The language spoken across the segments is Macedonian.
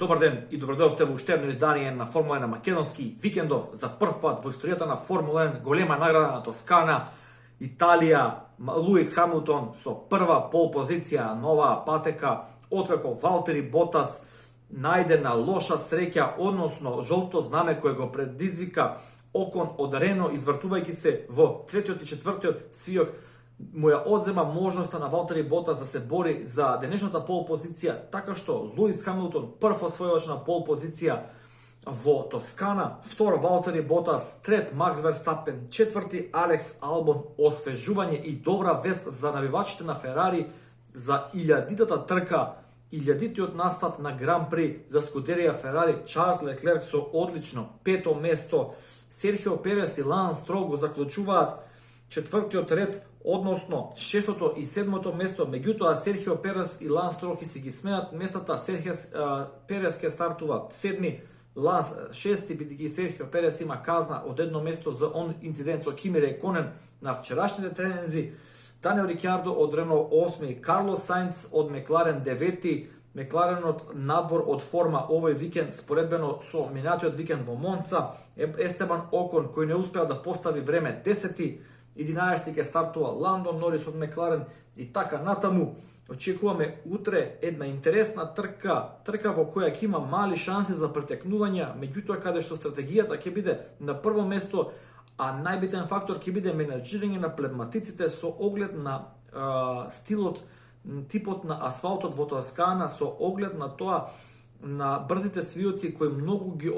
Добар ден и добродојавте во уште едно издание на Формула 1 на македонски викендов. За прв пат во историјата на Формула 1 голема награда на Тоскана, Италија, Луис Хамилтон со прва пол позиција на оваа патека, откако Валтери Ботас најде на лоша среќа, односно жолто знаме кое го предизвика Окон од Рено, извртувајќи се во третиот и четвртиот сијок, му ја одзема можноста на Валтери Ботас да се бори за денешната пол позиција, така што Луис Хамилтон прв освојувач на пол позиција во Тоскана, втор Валтери Ботас, трет Макс Верстапен, четврти Алекс Албон. Освежување и добра вест за навивачите на Ферари за илјадитата трка, илјадитиот настап на Гран При за скутерија Ферари. Чарлс Леклерк со одлично пето место, Серхио Перес и Ланс Строл го заклучуваат четвртиот ред, односно шестото и седмото место. Меѓутоа Серхио Перес и Ланс Строл ќе си ги сменат местата. Серхио Перес ќе стартува седми, Ланс шести, бидејќи Серхио Перес има казна од едно место за он инцидент со Кими Реконен на вчерашните тренинзи. Даниел Рикјардо од Рено 8, Карлос Сајнц од Мекларен 9. Мекларенот надвор од форма овој викенд, споредбено со минатиот викенд во Монца. Естебан Окон, кој не успеа да постави време 10. 11 ќе стартува Ландон Норис од Мекларен и така натаму. Очекуваме утре една интересна трка во која ќе има мали шанси за претекнување, меѓутоа каде што стратегијата ќе биде на прво место, а најбитен фактор ќе биде менаџирање на плевматиците со оглед на стилот, типот на асфалтот во Тоскана, со оглед на тоа на брзите свиоци кои многу ги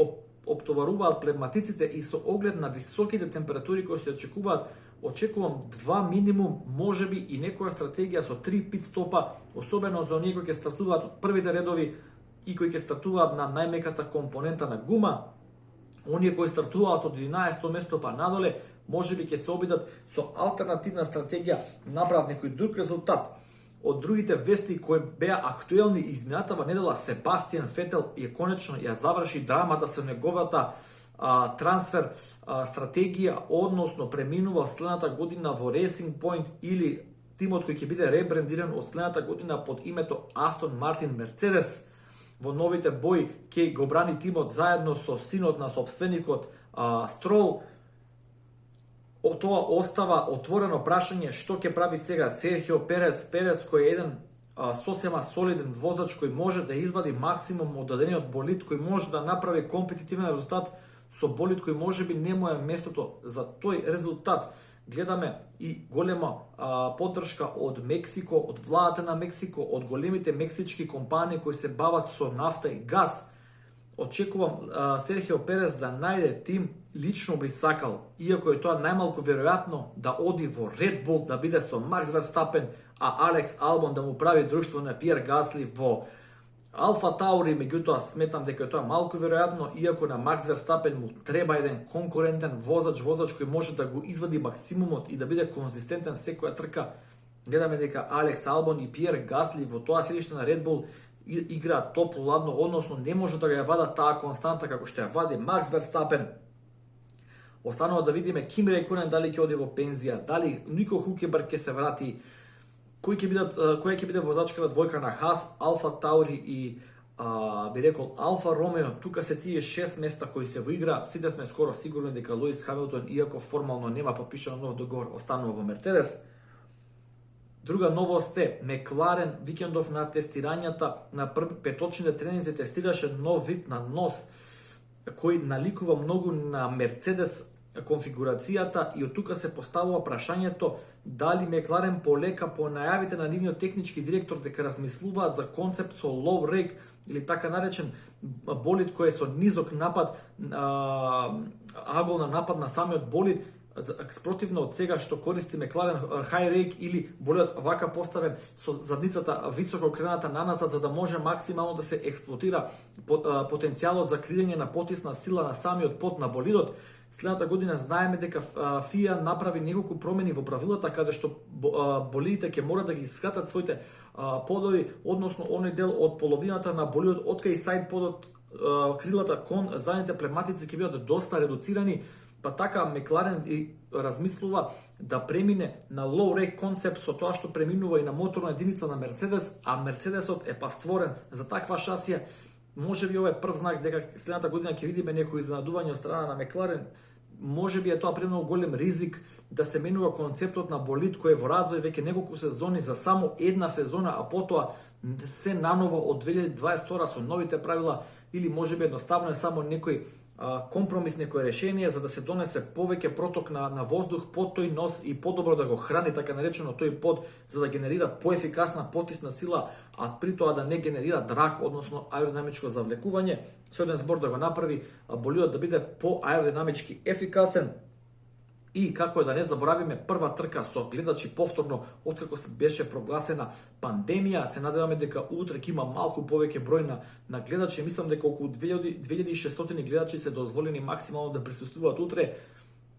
оптоваруваат плевматиците и со оглед на високите температури кои се очекуваат. Очекувам 2 минимум, можеби и некоја стратегија со 3 пит стопа, особено за оние кои ќе стартуваат од првите редови и кои ќе стартуваат на најмеката компонента на гума. Оние кои стартуваат од 11 место па надоле, можеби ќе се обидат со алтернативна стратегија, направат некој друг резултат. Од другите вести кои беа актуелни изминатава недела, Себастијан Фетел конечно ја заврши драмата со неговата трансфер стратегија, односно преминува следната година во Racing Point или тимот кој ќе биде ребрендиран од следната година под името Астон Мартин Мерцедес. Во новите бои ќе го брани тимот заедно со синот на собственикот Строл. Тоа остава отворено прашање што ќе прави сега Серхио Перес, кој е еден сосема солиден возач кој може да извади максимум од дадениот болид, кој може да направи компетитивен резултат со болид кој можеби не му е местото за тој резултат. Гледаме и голема поддршка од Мексико, од владата на Мексико, од големите мексички компании кои се бават со нафта и газ. Очекувам Серхио Перес да најде тим. Лично би сакал, иако е тоа најмалку веројатно, да оди во Red Bull, да биде со Макс Верстапен, а Алекс Албон да му прави друштво на Пиер Гасли во Алфа Таури. Меѓутоа сметам дека е тоа малку веројатно, иако на Макс Верстапен му треба еден конкурентен возач кој може да го извади максимумот и да биде конзистентен секоја трка. Гледаме дека Алекс Албон и Пиер Гасли во тоа седиште на Red Bull играат топло-ладно, односно не може да ја вада таа константа како што ја вади Макс Верстапен. Останува да видиме Кими Реконен дали ќе оди во пензија, дали Нико Хулкеберг ќе се врати, која ќе биде возачката двојка на Хас, Алфа Таури и би рекол Алфа Ромео. Тука се тие 6 места кои се во игра. Сите сме скоро сигурни дека Луис Хамилтон, иако формално нема подпишан нов договор, останува во Мерцедес. Друга новост е Мекларен викендов на тестирањата на петочните тренинзи тестираше нов вид на нос кој наликува многу на Мерцедес конфигурацијата и од тука се поставува прашањето дали Мекларен полека по најавите на нивниот технички директор дека размислуваат за концепт со low rake или така наречен болид кој е со низок напад, агол на напад на самиот болид, спротивно од сега што користи Мекларен high rake или болидот вака поставен со задницата високо окрената наназад, за да може максимално да се експлоатира потенцијалот за креирање на потисна сила на самиот под на болидот. Следната година знаеме дека FIA направи неколку промени во правилата каде што болидите ќе мора да ги скратат своите подови, односно оној дел од половината на болидот од кај сајд подот, крилата кон задните плевматици ќе бидат доста редуцирани. Па така Мекларен и размислува да премине на low rake концепт со тоа што преминува и на моторна единица на Мерцедес, а Мерцедесот е па створен за таква шасија може би ова е прв знак дека следната година ќе видиме некои изненадување од страна на Макларен. Може би е тоа премногу голем ризик да се менува концептот на болид кој е во развој веќе неколку сезони за само една сезона, а потоа се наново од 2022 со новите правила, или може би едноставно е само некој компромис, некој решение за да се донесе повеќе проток на воздух по тој нос и подобро да го храни така наречено тој под, за да генерира поефикасна потисна сила, а при тоа да не генерира драк, односно аеродинамичко завлекување, со еден збор да го направи болидот да биде по аеродинамички ефикасен. И како е да не заборавиме прва трка со гледачи повторно откако се беше прогласена пандемија, се надеваме дека утре ќе има малку повеќе број на гледачи. Мислам дека околу 2600 гледачи се дозволени максимално да присуствуваат утре,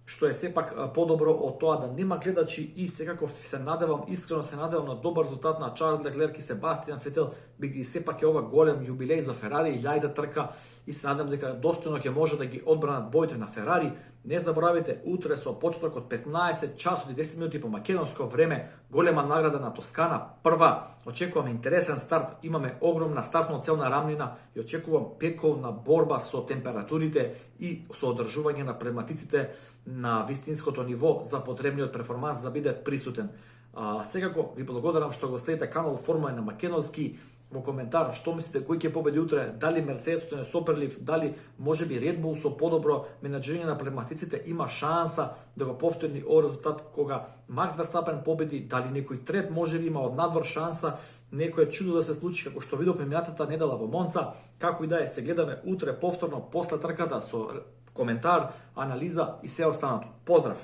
што е сепак подобро од тоа да нема гледачи, и секако се надевам, искрено се надевам на добар резултат на Чарлз Леклер и Себастијан Фетел, биги сепак е ова голем јубилеј за Ферари, 1000 трка, и се надевам дека достојно ќе може да ги одбранат боите на Ферари. Не заборавете, утре со почеток од 15 часот и 10 минути по македонско време, голема награда на Тоскана, прва. Очекуваме интересен старт, имаме огромна стартно целна рамнина и очекувам пеколна борба со температурите и со одржување на пневматиците на вистинското ниво за потребниот перформанс да биде присутен. Секако ви благодарам што го следите канал Формула на македонски. Во коментар што мислите кој ќе победи утре, дали Мерцедесот е соперлив, дали можеби Red Bull со подобро менаџирање на пневматиците има шанса да го повтори овој резултат кога Макс Верстапен победи, дали некој трет можеби има од надвор шанса, некој чудо да се случи како што видовме мејатата недела во Монца. Како и да е, се гледаме утре повторно после трката со коментар, анализа и се останато. Поздрав!